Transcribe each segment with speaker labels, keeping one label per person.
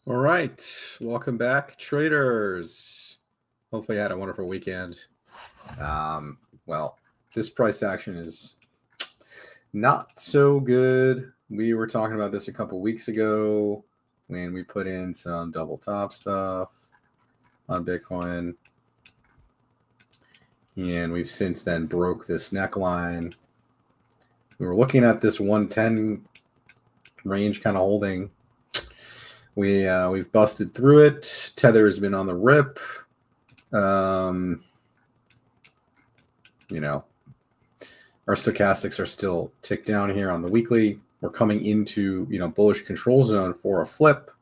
Speaker 1: All right, welcome back, traders. Hopefully, you had a wonderful weekend. Well, this price action is not so good. We were talking about this a couple weeks ago when we put in some double top stuff on Bitcoin, and we've since then broke this neckline. We were looking at this 110 range kind of holding. We've busted through it. Tether has been on the rip. Our stochastics are still ticked down here on the weekly. We're coming into bullish control zone for a flip.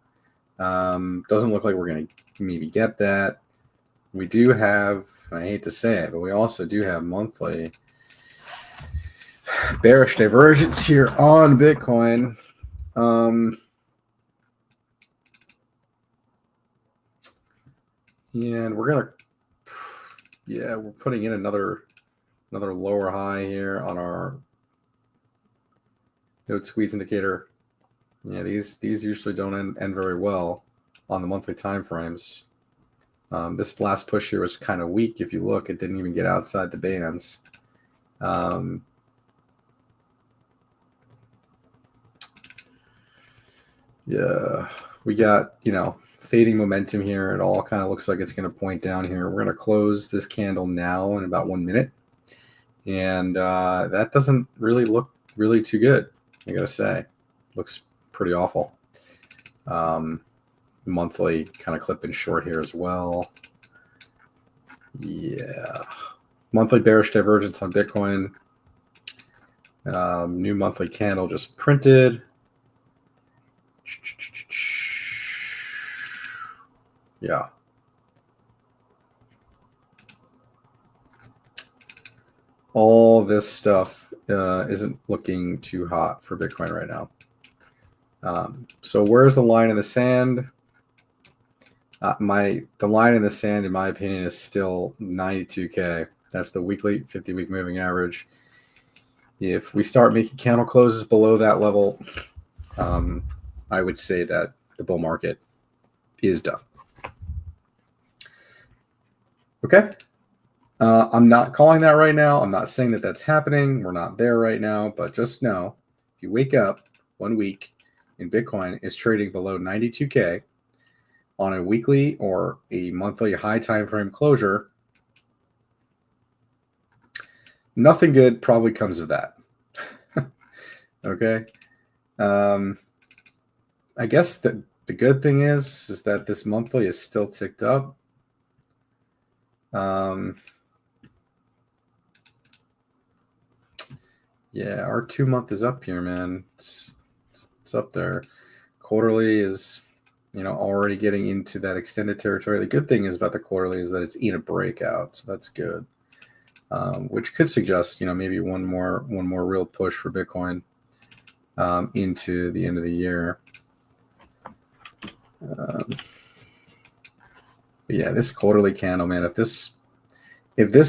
Speaker 1: Doesn't look like we're going to maybe get that. We do have, I hate to say it, but we also do have monthly bearish divergence here on Bitcoin. And we're putting in another lower high here on our node squeeze indicator. Yeah, these usually don't end very well on the monthly time frames. This last push here was kind of weak. If you look, it didn't even get outside the bands. Yeah, we got, fading momentum here. It all kind of looks like it's going to point down here. We're going to close this candle now in about 1 minute. And that doesn't really look really too good, I got to say. Looks pretty awful. Monthly kind of clipping short here as well. Yeah. Monthly bearish divergence on Bitcoin. New monthly candle just printed. Yeah. All this stuff isn't looking too hot for Bitcoin right now. So where's the line in the sand? The line in the sand, in my opinion, is still 92K. That's the weekly 50-week moving average. If we start making candle closes below that level, I would say that the bull market is done. Okay. I'm not calling that right now. I'm not saying that that's happening. We're not there right now, but just know if you wake up 1 week and Bitcoin is trading below 92K on a weekly or a monthly high time frame closure, nothing good probably comes of that. Okay. I guess the good thing is that this monthly is still ticked up. Yeah, our 2 month is up here, man. It's up there. Quarterly is, already getting into that extended territory. The good thing is about the quarterly is that it's in a breakout, so that's good. Which could suggest, maybe one more real push for Bitcoin into the end of the year. But yeah, this quarterly candle, man. If this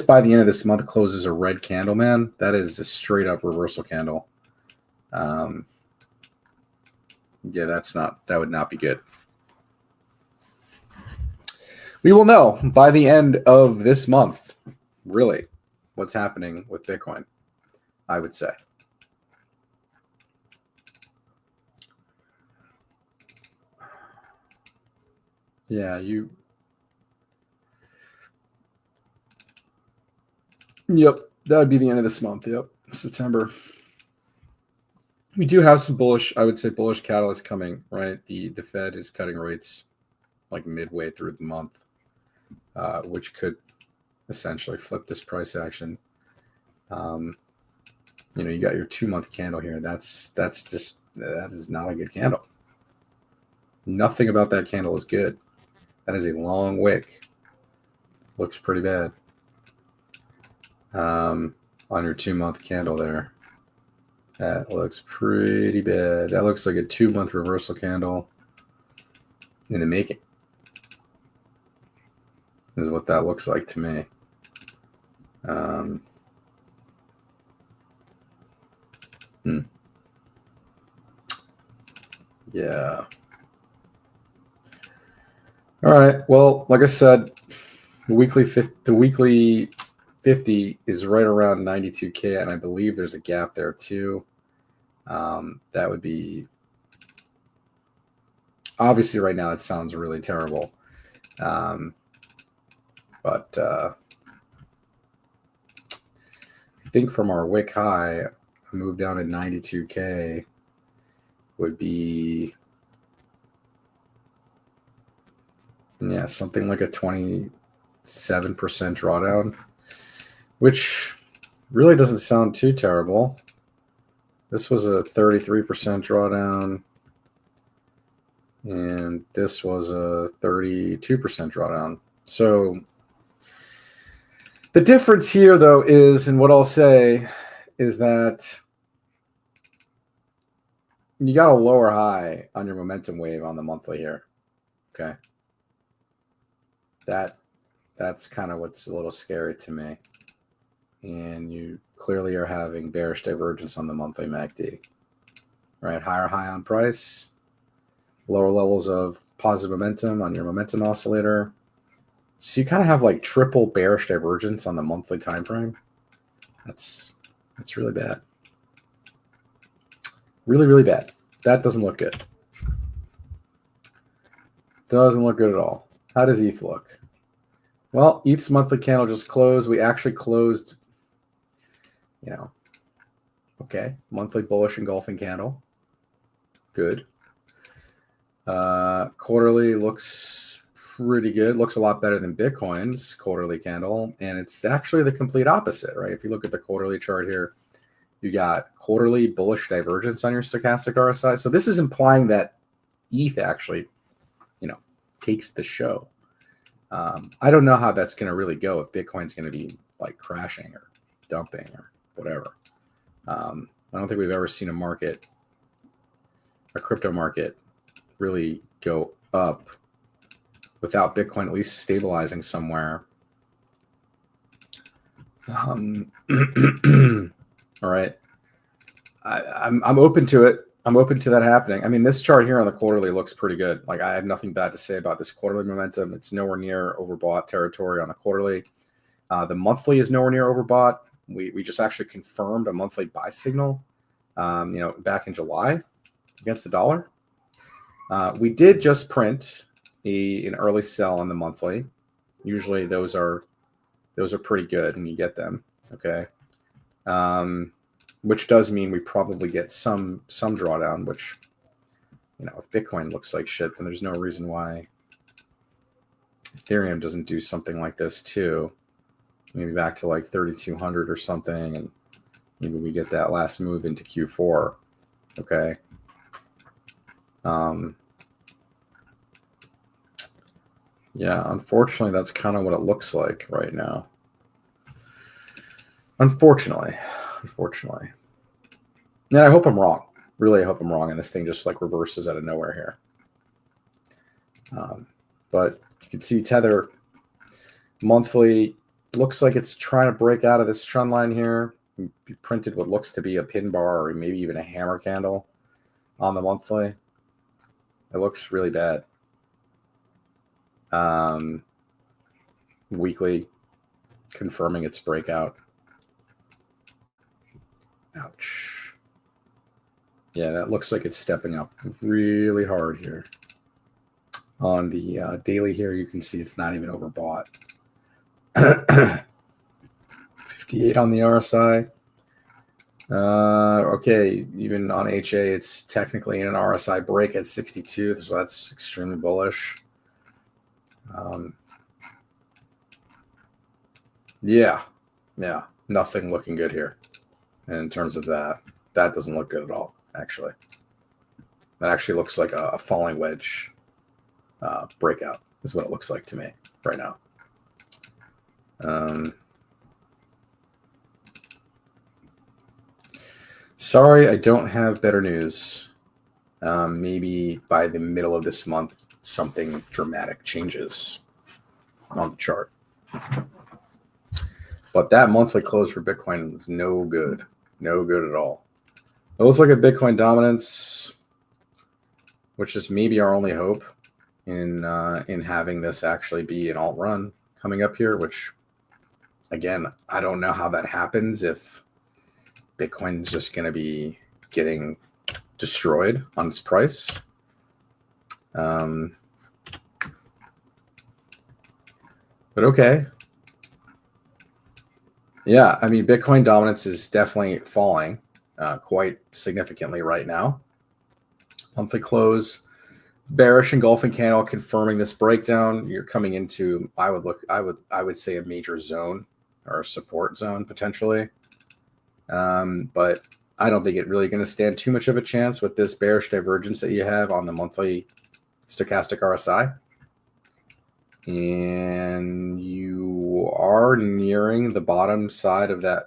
Speaker 1: by the end of this month closes a red candle, man, that is a straight up reversal candle. Yeah, that would not be good. We will know by the end of this month, really, what's happening with Bitcoin, I would say. Yeah, Yep, that would be the end of this month. Yep, September. We do have some bullish catalysts coming, right? The Fed is cutting rates like midway through the month, which could essentially flip this price action. You got your 2 month candle here. That is not a good candle. Nothing about that candle is good. That is a long wick. Looks pretty bad. On your 2 month candle there. That looks pretty bad. That looks like a 2 month reversal candle in the making. Is what that looks like to me. Yeah. All right. Well, like I said, the weekly 50 is right around 92K, and I believe there's a gap there too. That would be obviously right now. It sounds really terrible, but I think from our wick high, a move down to 92K would be something like a 27% drawdown, which really doesn't sound too terrible. This was a 33% drawdown, and this was a 32% drawdown. So the difference here, though, is, and what I'll say is that you got a lower high on your momentum wave on the monthly here. Okay. That's kind of what's a little scary to me. And you clearly are having bearish divergence on the monthly MACD. Right? Higher high on price, lower levels of positive momentum on your momentum oscillator. So you kind of have like triple bearish divergence on the monthly time frame. That's really bad. Really, really bad. That doesn't look good. Doesn't look good at all. How does ETH look? Well, ETH's monthly candle just closed. We actually closed, okay, monthly bullish engulfing candle. Good. Quarterly looks pretty good. Looks a lot better than Bitcoin's quarterly candle. And it's actually the complete opposite, right? If you look at the quarterly chart here, you got quarterly bullish divergence on your stochastic RSI. So this is implying that ETH actually, takes the show. I don't know how that's going to really go if Bitcoin's going to be like crashing or dumping or whatever. I don't think we've ever seen a crypto market really go up without Bitcoin at least stabilizing somewhere. All right. I'm open to it. I'm open to that happening. I mean, this chart here on the quarterly looks pretty good. Like, I have nothing bad to say about this quarterly momentum. It's nowhere near overbought territory on the quarterly. The monthly is nowhere near overbought. We just actually confirmed a monthly buy signal, back in July against the dollar. We did just print an early sell on the monthly. Usually those are pretty good and you get them. Okay. Which does mean we probably get some drawdown, which, if Bitcoin looks like shit, then there's no reason why Ethereum doesn't do something like this too. Maybe back to like 3,200 or something, and maybe we get that last move into Q4. Okay. Yeah, unfortunately, that's kind of what it looks like right now. Unfortunately. Yeah, I hope I'm wrong. Really, I hope I'm wrong, and this thing just like reverses out of nowhere here. But you can see Tether monthly looks like it's trying to break out of this trend line here. We printed what looks to be a pin bar or maybe even a hammer candle on the monthly. It looks really bad. Weekly confirming its breakout. Ouch. Yeah, that looks like it's stepping up really hard here. On the daily here, you can see it's not even overbought. 58 on the RSI. Okay, even on HA, it's technically in an RSI break at 62, so that's extremely bullish. Yeah, nothing looking good here. And in terms of that doesn't look good at all, actually. That actually looks like a falling wedge breakout is what it looks like to me right now. Sorry, I don't have better news. Maybe by the middle of this month, something dramatic changes on the chart. But that monthly close for Bitcoin was no good. No good at all. But let's look at Bitcoin dominance, which is maybe our only hope. in having this actually be an alt run coming up here, which again, I don't know how that happens if Bitcoin's just going to be getting destroyed on its price. But okay. Yeah, I mean, Bitcoin dominance is definitely falling quite significantly right now. Monthly close, bearish engulfing candle confirming this breakdown. You're coming into, I would say, a major zone or a support zone potentially. But I don't think it really going to stand too much of a chance with this bearish divergence that you have on the monthly stochastic RSI. And you are nearing the bottom side of that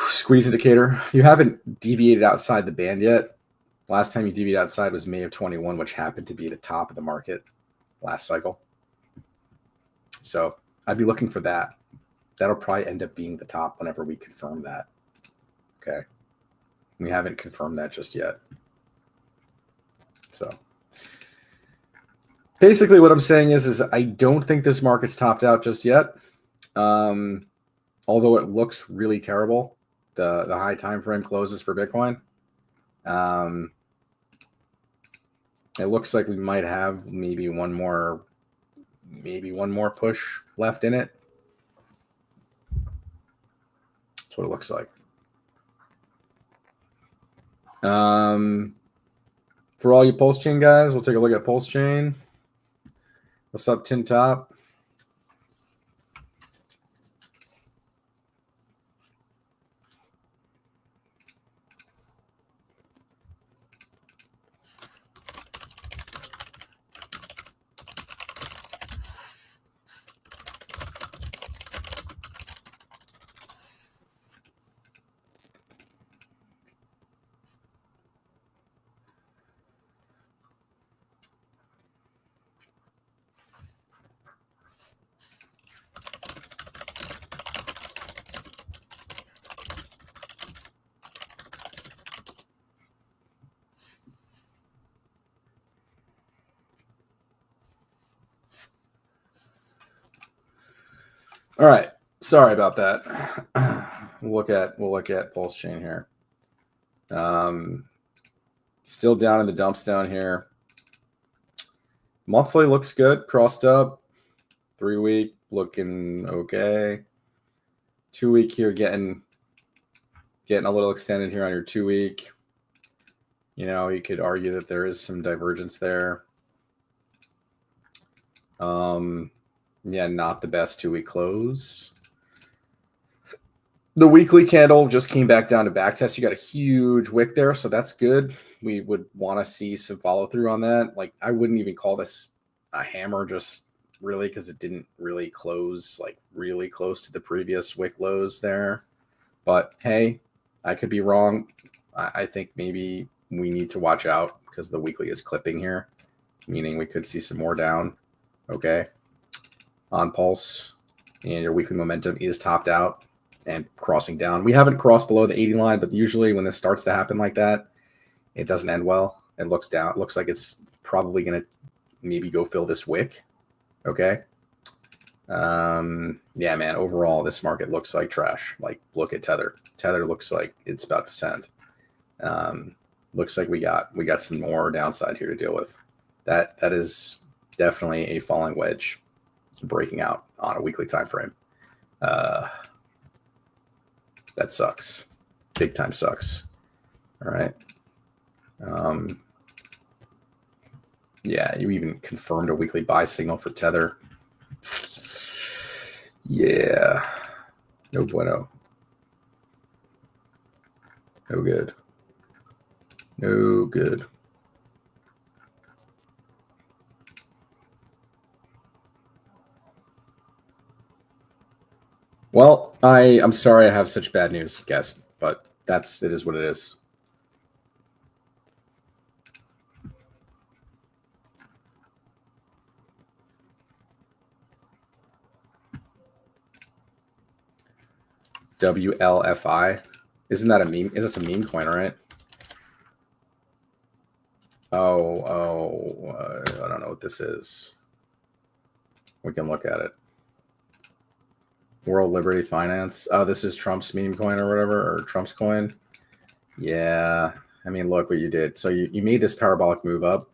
Speaker 1: squeeze indicator. You haven't deviated outside the band yet. Last time you deviated outside was May of 21, which happened to be the top of the market last cycle. So I'd be looking for that. That'll probably end up being the top whenever we confirm that. Okay. We haven't confirmed that just yet. So basically what I'm saying is I don't think this market's topped out just yet. Although it looks really terrible, the high time frame closes for Bitcoin. It looks like we might have maybe one more push left in it. That's what it looks like. For all you Pulse Chain guys, we'll take a look at Pulse Chain. What's up, Tin Top? All right. Sorry about that. We'll look at Pulse Chain here. Still down in the dumps down here. Monthly looks good, crossed up. 3 week looking okay. 2 week here getting a little extended here on your 2 week. You know, you could argue that there is some divergence there. Yeah, not the best 2 week close. The weekly candle just came back down to backtest. You got a huge wick there, so that's good. We would want to see some follow through on that. Like, I wouldn't even call this a hammer just really because it didn't really close like really close to the previous wick lows there. But hey, I could be wrong. I think maybe we need to watch out because the weekly is clipping here, meaning we could see some more down. Okay, on Pulse, and your weekly momentum is topped out and crossing down. We haven't crossed below the 80 line, but usually when this starts to happen like that, it doesn't end well. It looks down. It looks like it's probably going to maybe go fill this wick. Okay. Yeah, man, overall, this market looks like trash. Like, look at Tether. Tether looks like it's about to send. Looks like we got some more downside here to deal with. That is definitely a falling wedge breaking out on a weekly time frame. That sucks. Big time sucks. All right. Yeah, you even confirmed a weekly buy signal for Tether. Yeah. No bueno. No good. No good. Well, I'm sorry I have such bad news, guys, but it is what it is. WLFI. Isn't that a meme? Is this a meme coin, right? I don't know what this is. We can look at it. World Liberty Finance. Oh, this is Trump's meme coin or whatever, or Trump's coin. Yeah. I mean, look what you did. So you made this parabolic move up,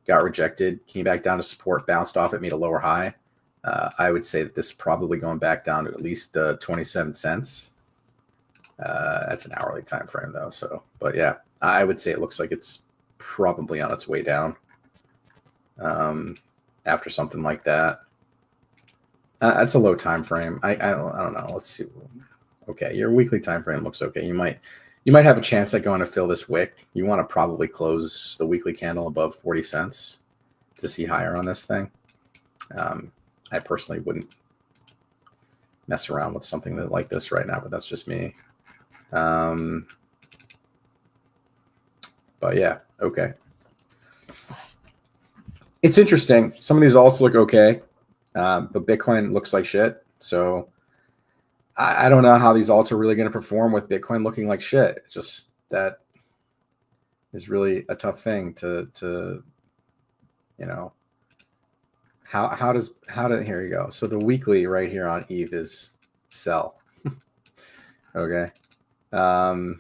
Speaker 1: got rejected, came back down to support, bounced off it, made a lower high. I would say that this is probably going back down to at least 27 cents. That's an hourly time frame though. So, but yeah, I would say it looks like it's probably on its way down after something like that. That's a low time frame. I don't know. Let's see. Okay, your weekly time frame looks okay. You might have a chance at going to fill this wick. You want to probably close the weekly candle above 40 cents to see higher on this thing. I personally wouldn't mess around with something like this right now, but that's just me. But yeah, okay. It's interesting. Some of these alts look okay, but Bitcoin looks like shit. So I don't know how these alts are really going to perform with Bitcoin looking like shit. It's just that is really a tough thing to you know. How do here you go. So the weekly right here on ETH is sell. Okay. Yeah.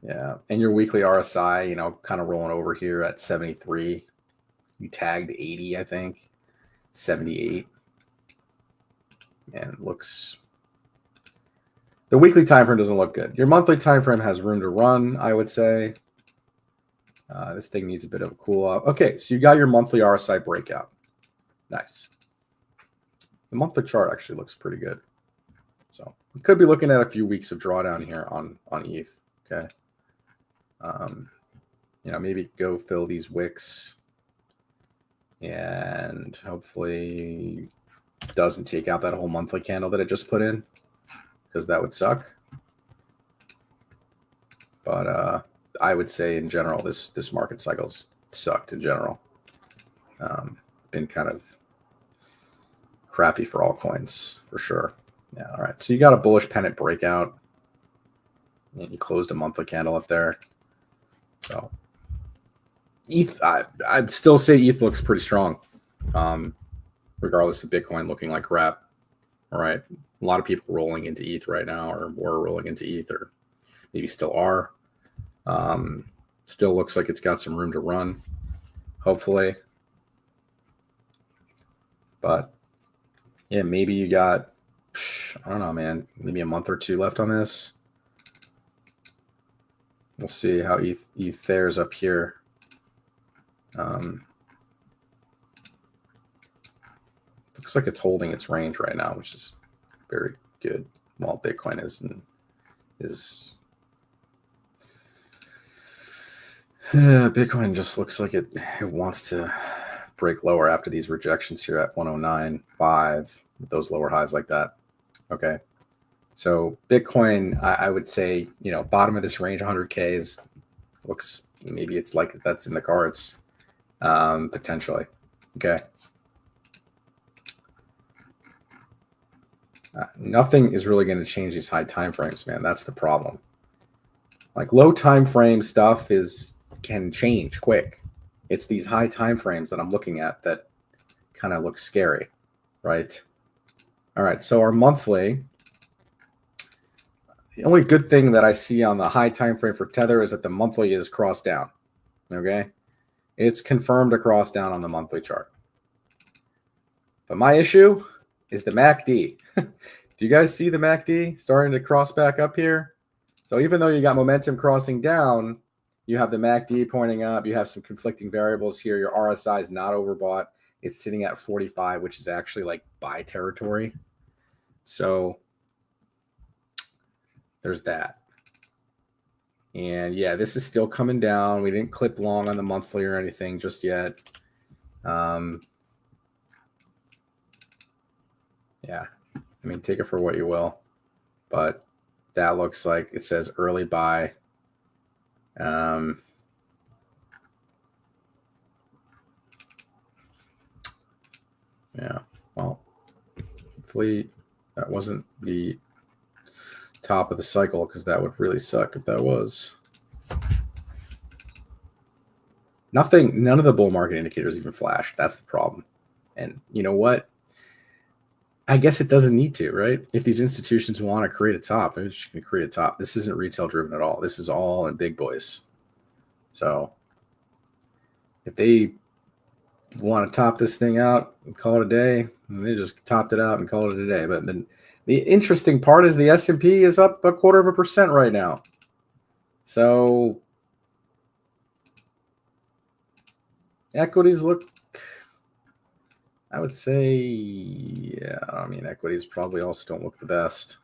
Speaker 1: Yeah. And your weekly RSI, you know, kind of rolling over here at 73. You tagged 80, I think. 78. And it looks, the weekly time frame doesn't look good. Your monthly time frame has room to run, I would say. This thing needs a bit of a cool off. Okay, so you got your monthly RSI breakout. Nice. The monthly chart actually looks pretty good. So we could be looking at a few weeks of drawdown here on ETH. Okay. You know, maybe go fill these wicks and hopefully doesn't take out that whole monthly candle that it just put in, because that would suck. But I would say in general, this market cycle's sucked in general. Been kind of crappy for all coins for sure. Yeah. All right. So you got a bullish pennant breakout, and you closed a monthly candle up there. So ETH, I'd still say ETH looks pretty strong, regardless of Bitcoin looking like crap. All right. A lot of people rolling into ETH right now, or were rolling into ETH, or maybe still are. Still looks like it's got some room to run, hopefully. But yeah, maybe you got, I don't know, man, maybe a month or two left on this. We'll see how ETH fares up here. Looks like it's holding its range right now, which is very good. While Bitcoin is Bitcoin just looks like it wants to break lower after these rejections here at 109.5 with those lower highs like that. Okay. So Bitcoin, I would say, you know, bottom of this range, 100K looks, maybe it's like that's in the cards, potentially. Okay. Nothing is really going to change these high time frames, man. That's the problem. Like low time frame stuff can change quick. It's these high time frames that I'm looking at that kind of look scary, right? All right. So our monthly. The only good thing that I see on the high time frame for Tether is that the monthly is crossed down. Okay, it's confirmed to cross down on the monthly chart. But my issue is the MACD. Do you guys see the MACD starting to cross back up here? So even though you got momentum crossing down, you have the MACD pointing up. You have some conflicting variables here. Your RSI is not overbought. It's sitting at 45, which is actually like buy territory. So there's that. And yeah, this is still coming down. We didn't clip long on the monthly or anything just yet. Yeah, I mean, take it for what you will. But that looks like it says early buy. Yeah, well, hopefully that wasn't the top of the cycle, because that would really suck if that was. None of the bull market indicators even flashed. That's the problem. And you know what? I guess it doesn't need to, right? If these institutions want to create a top, they're just going to create a top. This isn't retail driven at all. This is all in big boys. So if they want to top this thing out and call it a day, and they just topped it out and called it a day. But then the interesting part is the S&P is up 0.25% right now. So equities look, I would say, yeah, I mean, equities probably also don't look the best.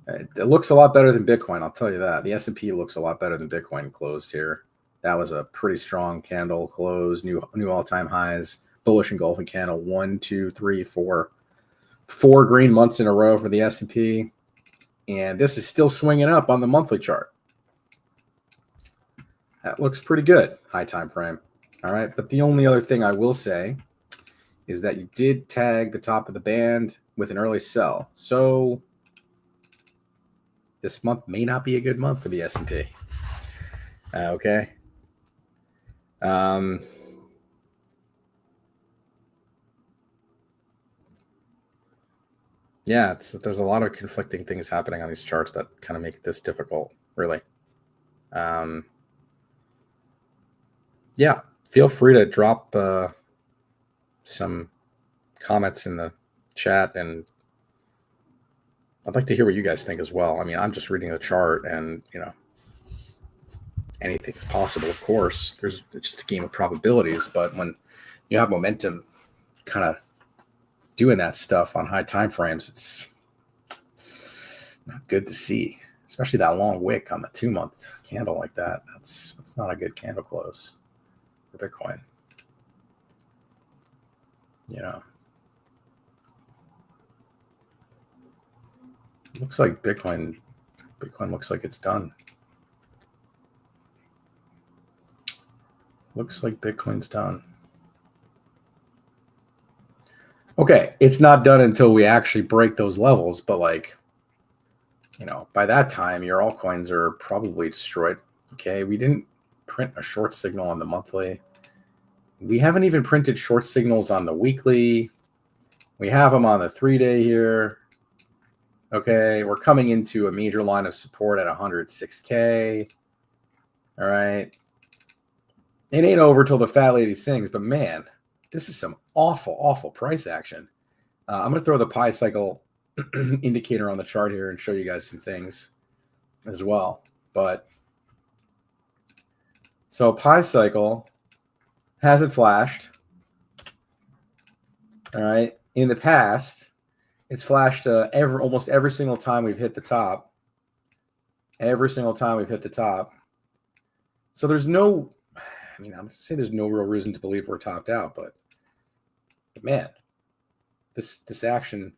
Speaker 1: It looks a lot better than Bitcoin, I'll tell you that. The S&P looks a lot better than Bitcoin closed here. That was a pretty strong candle close, new all-time highs, bullish engulfing candle, 1, 2, 3, 4. 4 green months in a row for the S&P. And this is still swinging up on the monthly chart. That looks pretty good, high time frame. All right, but the only other thing I will say is that you did tag the top of the band with an early sell. So this month may not be a good month for the S&P. Okay. Yeah, there's a lot of conflicting things happening on these charts that kind of make this difficult, really. Yeah, feel free to drop some comments in the chat, and I'd like to hear what you guys think as well. I mean, I'm just reading the chart, and anything is possible, of course. It's just a game of probabilities, but when you have momentum kind of doing that stuff on high time frames, it's not good to see, especially that long wick on the 2-month candle like that. That's not a good candle close for Bitcoin. Looks like Bitcoin looks like it's done. Looks like Bitcoin's done. Okay, it's not done until we actually break those levels, but by that time, your altcoins are probably destroyed. Okay, we didn't print a short signal on the monthly. We haven't even printed short signals on the weekly. We have them on the 3-day here. Okay, we're coming into a major line of support at 106K. All right. It ain't over till the fat lady sings, but man, this is some awful, awful price action. I'm going to throw the pi cycle indicator on the chart here and show you guys some things as well. But so pi cycle hasn't flashed. All right. In the past, it's flashed almost every single time we've hit the top. Every single time we've hit the top. So there's no, I'm going to say there's no real reason to believe we're topped out, but man, this action,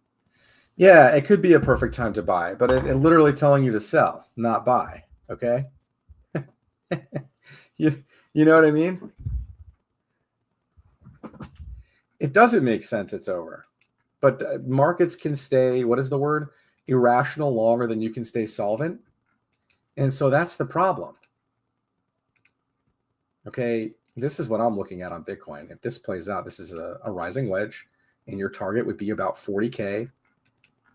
Speaker 1: yeah, it could be a perfect time to buy, but it literally telling you to sell, not buy. Okay. you know what I mean? It doesn't make sense. It's over. But markets can stay, what is the word? Irrational longer than you can stay solvent. And so that's the problem. Okay, this is what I'm looking at on Bitcoin. If this plays out, this is a rising wedge, and your target would be about 40K.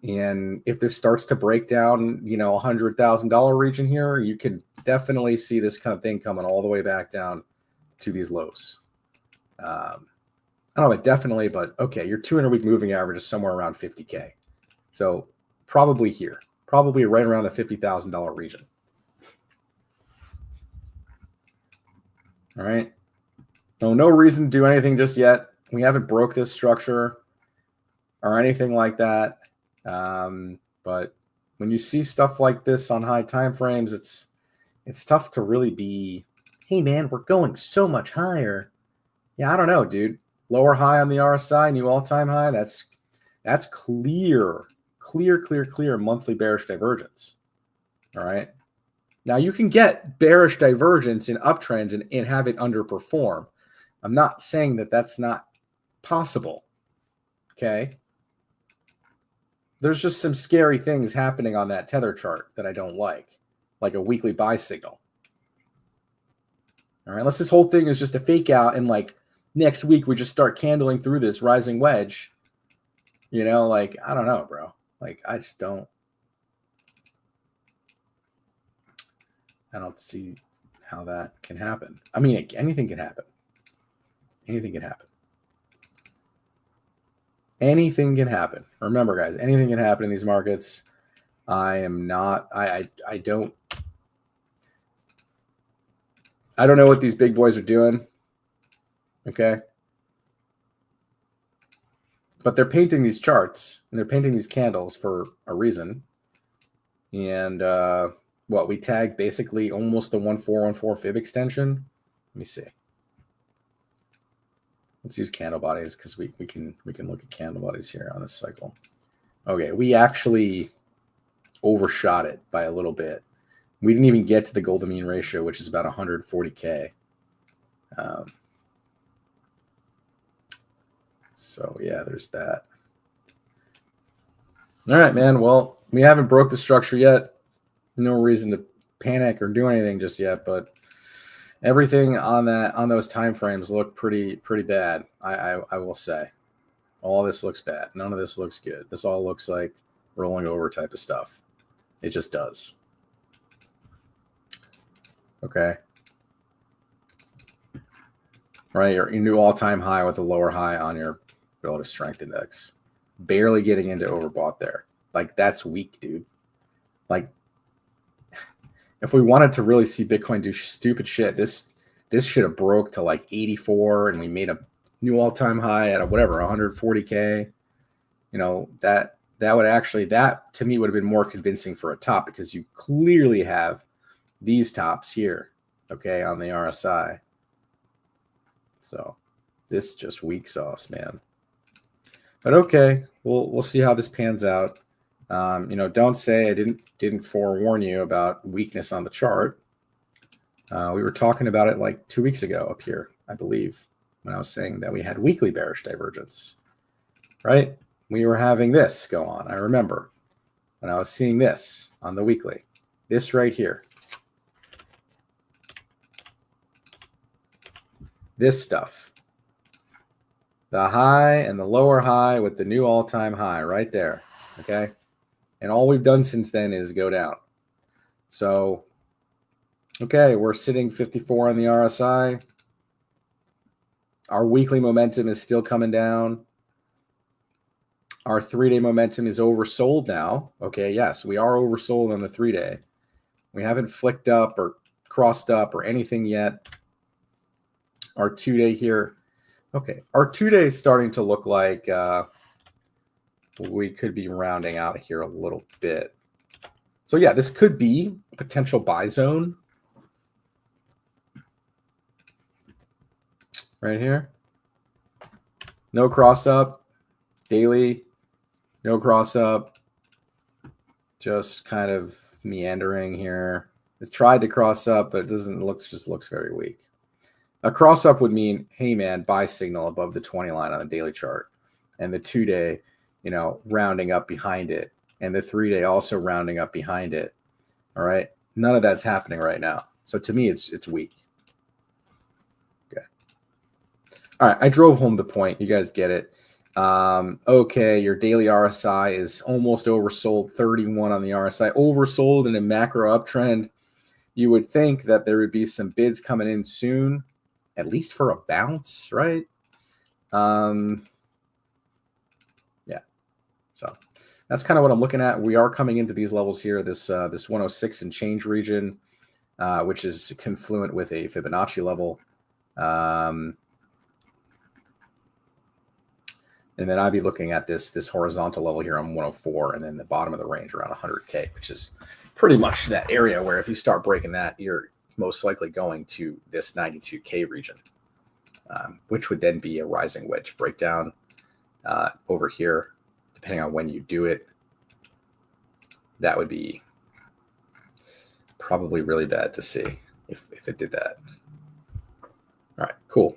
Speaker 1: And if this starts to break down, $100,000 region here, you can definitely see this kind of thing coming all the way back down to these lows. I don't know about definitely, but okay, your 200-week moving average is somewhere around 50K. So probably here, probably right around the $50,000 region. All right. No reason to do anything just yet. We haven't broke this structure or anything like that. But when you see stuff like this on high time frames, it's tough to really be, hey man, we're going so much higher. Yeah, I don't know, dude. Lower high on the RSI, new all-time high. That's clear monthly bearish divergence. All right. Now you can get bearish divergence in uptrends and have it underperform. I'm not saying that that's not possible. Okay. there's just some scary things happening on that tether chart that I don't like a weekly buy signal. All right, unless this whole thing is just a fake out and like next week we just start candling through this rising wedge, you know, like, I don't know, bro. Like, I don't see how that can happen. I mean, anything can happen. Anything can happen. Anything can happen. Remember, guys, anything can happen in these markets. I don't know what these big boys are doing. Okay. But they're painting these charts and they're painting these candles for a reason. And we tagged basically almost the 1414 fib extension. Let me see. Let's use candle bodies because we can look at candle bodies here on this cycle. Okay, we actually overshot it by a little bit. We didn't even get to the golden mean ratio, which is about 140K. So yeah, there's that. All right, man. Well, we haven't broke the structure yet. No reason to panic or do anything just yet, but everything on those time frames look pretty bad. I will say, all this looks bad. None of this looks good. This all looks like rolling over type of stuff. It just does. Okay. Right, your new all-time high with a lower high on your relative strength index. Barely getting into overbought there. Like, that's weak, dude. Like, if we wanted to really see Bitcoin do stupid shit, this should have broke to like 84 and we made a new all-time high at whatever, 140K. You know, that would actually, that to me would have been more convincing for a top because you clearly have these tops here, okay, on the RSI. So this just weak sauce, man. But okay, we'll see how this pans out. You know, don't say I didn't forewarn you about weakness on the chart. We were talking about it like 2 weeks ago up here, I believe, when I was saying that we had weekly bearish divergence, right? We were having this go on. I remember when I was seeing this on the weekly, this right here. This stuff. The high and the lower high with the new all-time high right there, okay? And all we've done since then is go down. So, okay, we're sitting 54 on the RSI. Our weekly momentum is still coming down. Our 3-day momentum is oversold now. Okay, yes, we are oversold on the 3-day. We haven't flicked up or crossed up or anything yet. Our 2-day here. Okay, our 2-day is starting to look like we could be rounding out here a little bit. So yeah, this could be a potential buy zone right here. No cross up, daily, no cross up, just kind of meandering here. It tried to cross up, but it doesn't look, just looks very weak. A cross up would mean, hey man, buy signal above the 20 line on the daily chart, and the 2-day, you know, rounding up behind it, and the 3-day also rounding up behind it. All right, none of that's happening right now. So to me, it's weak. Okay. All right, I drove home the point. You guys get it. Okay, your daily RSI is almost oversold. 31 on the RSI, oversold in a macro uptrend. You would think that there would be some bids coming in soon, at least for a bounce, right? Yeah. So that's kind of what I'm looking at. We are coming into these levels here, this 106 and change region, which is confluent with a Fibonacci level. And then I'd be looking at this horizontal level here on 104, and then the bottom of the range around 100K, which is pretty much that area where if you start breaking that, you're most likely going to this 92K region, which would then be a rising wedge breakdown over here, depending on when you do it. That would be probably really bad to see if it did that. All right, cool.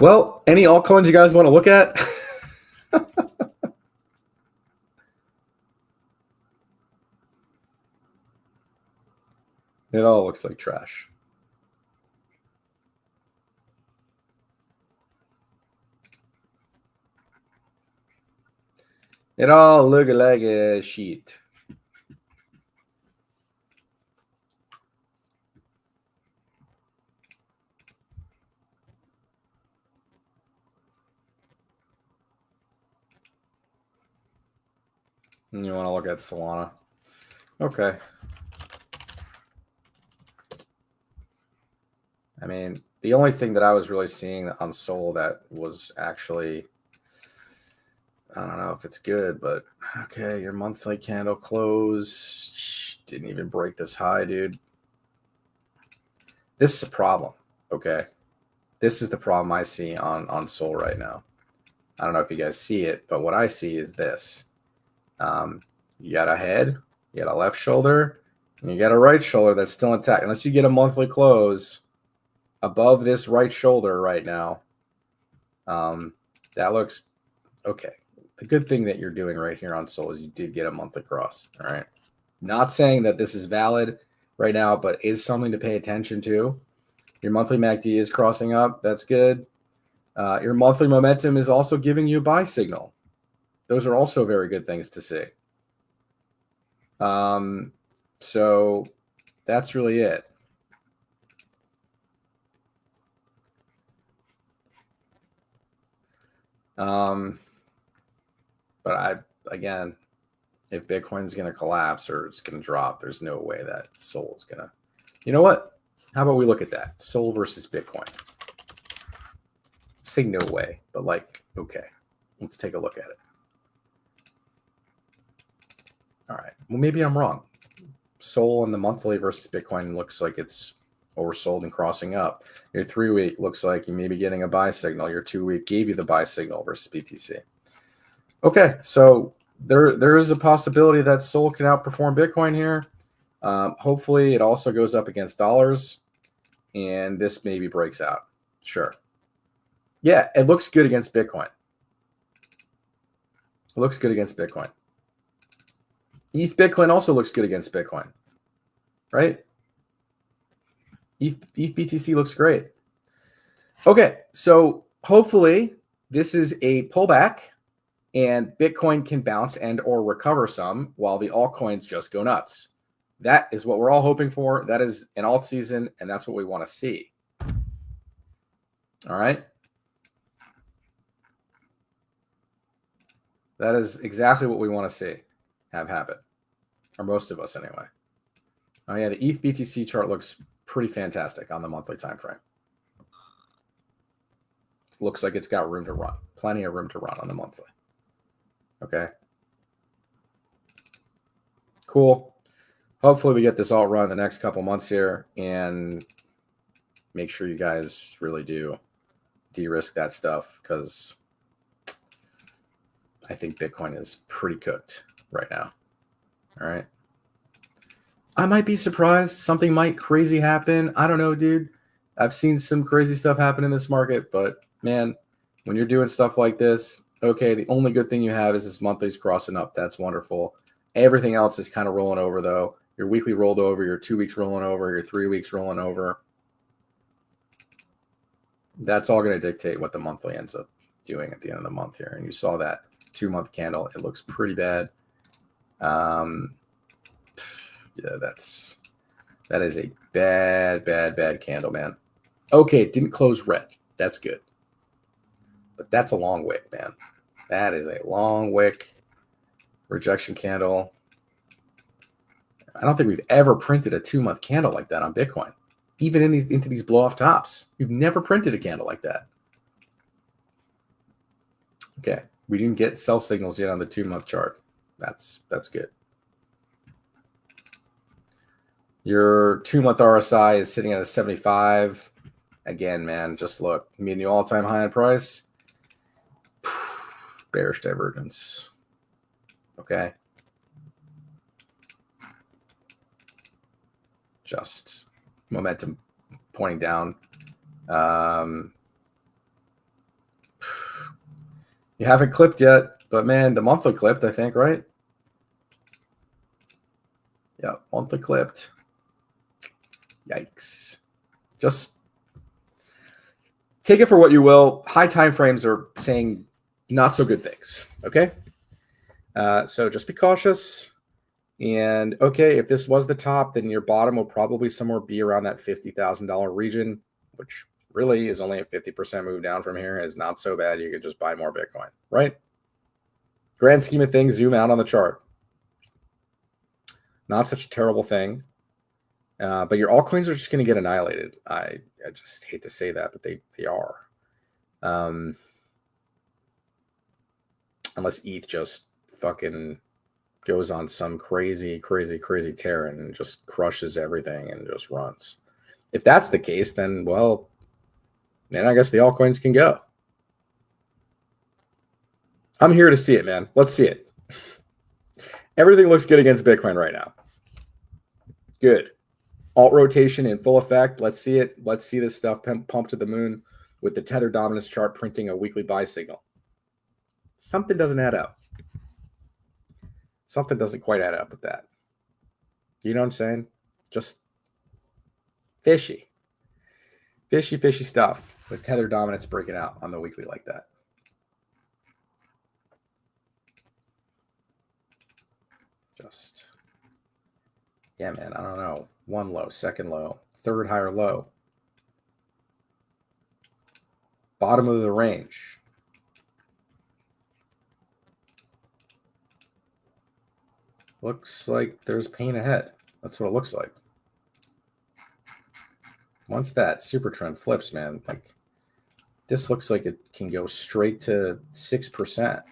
Speaker 1: Well, any altcoins you guys want to look at? It all looks like trash. It all looks like a sheet. And you want to look at Solana. Okay. I mean, the only thing that I was really seeing on Sol that was actually, I don't know if it's good, but okay, your monthly candle close didn't even break this high, dude. This is a problem, okay? This is the problem I see on Sol right now. I don't know if you guys see it, but what I see is this. You got a head, you got a left shoulder, and you got a right shoulder that's still intact. Unless you get a monthly close above this right shoulder right now, that looks okay. The good thing that you're doing right here on Sol is you did get a monthly cross. All right. Not saying that this is valid right now, but is something to pay attention to. Your monthly MACD is crossing up. That's good. Your monthly momentum is also giving you a buy signal. Those are also very good things to see. So that's really it. But again, if Bitcoin's going to collapse or it's going to drop, there's no way that Sol is going to, you know what? How about we look at that? Sol versus Bitcoin. Say no way, but like, okay, let's take a look at it. All right. Well, maybe I'm wrong. Sol on the monthly versus Bitcoin looks like it's oversold and crossing up. Your 3-week looks like you may be getting a buy signal. Your 2-week gave you the buy signal versus BTC. Okay, so there is a possibility that Sol can outperform Bitcoin here. Hopefully, it also goes up against dollars, and this maybe breaks out. Sure. Yeah, it looks good against Bitcoin. It looks good against Bitcoin. ETH Bitcoin also looks good against Bitcoin, right? ETH BTC looks great. Okay, so hopefully this is a pullback and Bitcoin can bounce and or recover some while the altcoins just go nuts. That is what we're all hoping for. That is an alt season, and that's what we want to see. All right. That is exactly what we want to see have happen, or most of us anyway. Oh yeah, the ETH BTC chart looks pretty fantastic on the monthly time frame. It looks like it's got room to run, plenty of room to run on the monthly. Okay. Cool. Hopefully we get this all run the next couple months here, and make sure you guys really do de-risk that stuff, because I think Bitcoin is pretty cooked right now. All right. I might be surprised. Something might crazy happen. I don't know, dude. I've seen some crazy stuff happen in this market, but man, when you're doing stuff like this, okay, the only good thing you have is this monthly's crossing up. That's wonderful. Everything else is kind of rolling over, though. Your weekly rolled over, your 2 weeks rolling over, your 3 weeks rolling over. That's all going to dictate what the monthly ends up doing at the end of the month here. And you saw that 2-month candle. It looks pretty bad. Yeah, that is a bad candle, man. Okay, it didn't close red. That's good. But that's a long wick, man. That is a long wick. Rejection candle. I don't think we've ever printed a 2-month candle like that on Bitcoin. Even into these blow-off tops. We've never printed a candle like that. Okay, we didn't get sell signals yet on the 2-month chart. That's good. Your 2-month RSI is sitting at a 75. Again, man, just look. New all-time high in price. Bearish divergence. Okay. Just momentum pointing down. You haven't clipped yet, but man, the monthly clipped, I think, right? Yeah, monthly clipped. Yikes. Just take it for what you will. High time frames are saying not so good things. Okay. So just be cautious. And okay, if this was the top, then your bottom will probably somewhere be around that $50,000 region, which really is only a 50% move down from here. Is not so bad. You could just buy more Bitcoin, right? Grand scheme of things, zoom out on the chart. Not such a terrible thing. But your altcoins are just going to get annihilated. I just hate to say that, but they are. Unless ETH just fucking goes on some crazy tear and just crushes everything and just runs. If that's the case, then, well, then I guess the altcoins can go. I'm here to see it, man. Let's see it. Everything looks good against Bitcoin right now. Good. Alt rotation in full effect. Let's see it. Let's see this stuff pump to the moon with the tether dominance chart printing a weekly buy signal. Something doesn't add up. Something doesn't quite add up with that. You know what I'm saying? Just fishy. Fishy stuff with tether dominance breaking out on the weekly like that. Just, yeah, man, I don't know. One low, second low, third higher low. Bottom of the range. Looks like there's pain ahead. That's what it looks like. Once that super trend flips, man, like this looks like it can go straight to 6%.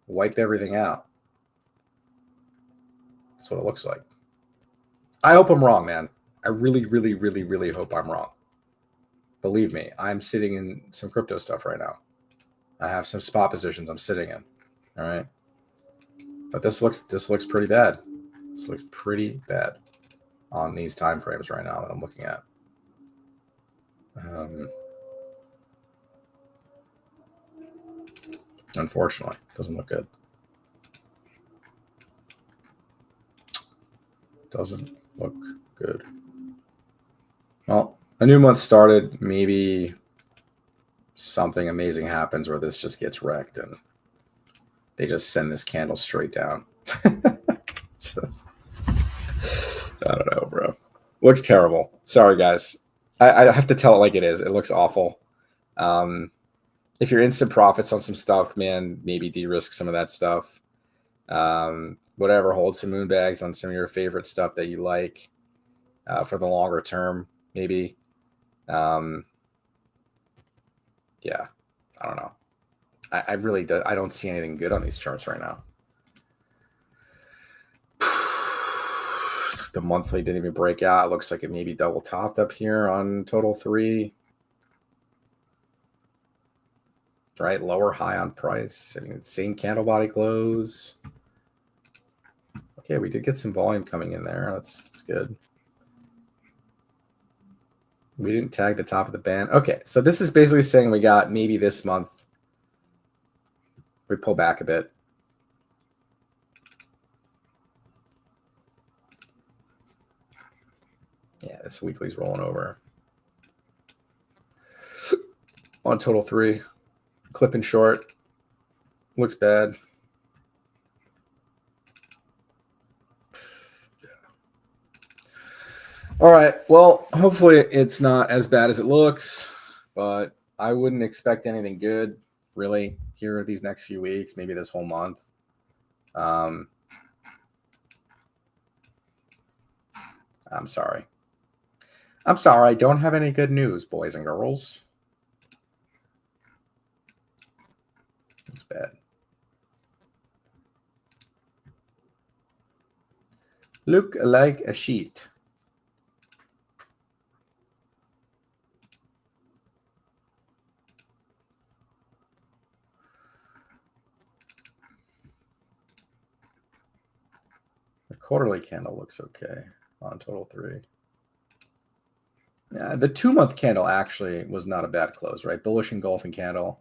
Speaker 1: Wipe everything out. That's what it looks like. I hope I'm wrong, man. I really hope I'm wrong. Believe me, I'm sitting in some crypto stuff right now. I have some spot positions I'm sitting in. All right. But this looks pretty bad. This looks pretty bad on these time frames right now that I'm looking at. Unfortunately, doesn't look good. Doesn't look good. Well, a new month started. Maybe something amazing happens where this just gets wrecked and they just send this candle straight down. Just, I don't know, bro. Looks terrible. Sorry, guys. I have to tell it like it is. It looks awful. If you're instant profits on some stuff, man, maybe de-risk some of that stuff. Whatever, hold some moon bags on some of your favorite stuff that you like for the longer term, maybe. Yeah, I don't know. I really do. I don't see anything good on these charts right now. The monthly didn't even break out. It looks like it may be double topped up here on total 3. Right, lower high on price. I mean, same candle body close. Okay, we did get some volume coming in there. That's good. We didn't tag the top of the band. Okay, so this is basically saying we got maybe this month we pull back a bit. Yeah, this weekly's rolling over. On total 3. Clipping short. Looks bad. All right. Well, hopefully it's not as bad as it looks, but I wouldn't expect anything good, really, here these next few weeks, maybe this whole month. I'm sorry. I'm sorry. I don't have any good news, boys and girls. It's bad. Look like a sheet. The quarterly candle looks okay on total 3. The 2-month candle actually was not a bad close, right? Bullish engulfing candle.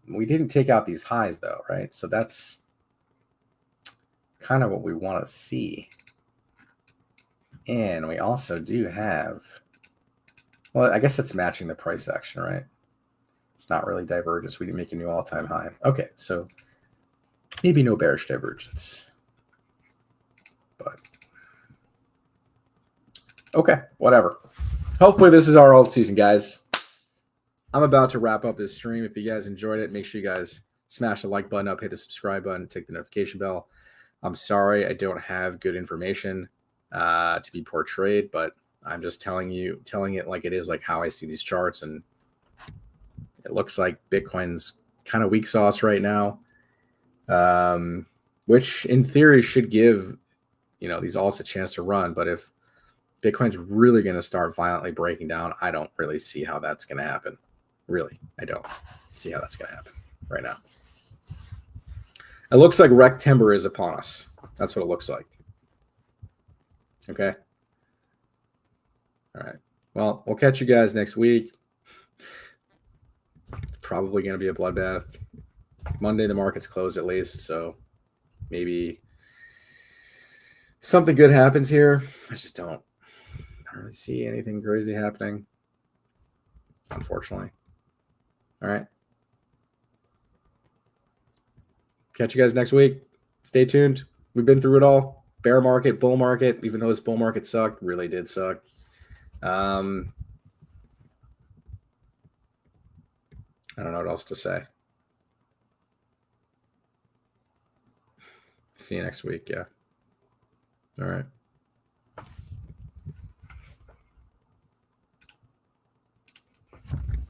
Speaker 1: We didn't take out these highs though, right? So that's kind of what we want to see And we also do have, well, I guess it's matching the price action, right? It's not really divergence. We didn't make a new all-time high. Okay, so maybe no bearish divergence. But okay, whatever. Hopefully this is our alt season, guys. I'm about to wrap up this stream. If you guys enjoyed it, make sure you guys smash the like button up, hit the subscribe button, take the notification bell. I'm sorry I don't have good information to be portrayed, but I'm just telling it like it is, like how I see these charts. And it looks like Bitcoin's kind of weak sauce right now, which in theory should give, these alts a chance to run. But if Bitcoin's really going to start violently breaking down, I don't really see how that's going to happen. Really, I don't see how that's going to happen right now. It looks like REKTember is upon us. That's what it looks like. Okay. All right. Well, we'll catch you guys next week. It's probably going to be a bloodbath. Monday, the market's closed at least, so maybe something good happens here. I just don't really see anything crazy happening, unfortunately. All right. Catch you guys next week. Stay tuned. We've been through it all. Bear market, bull market, even though this bull market sucked, really did suck. I don't know what else to say. See you next week. Yeah. All right.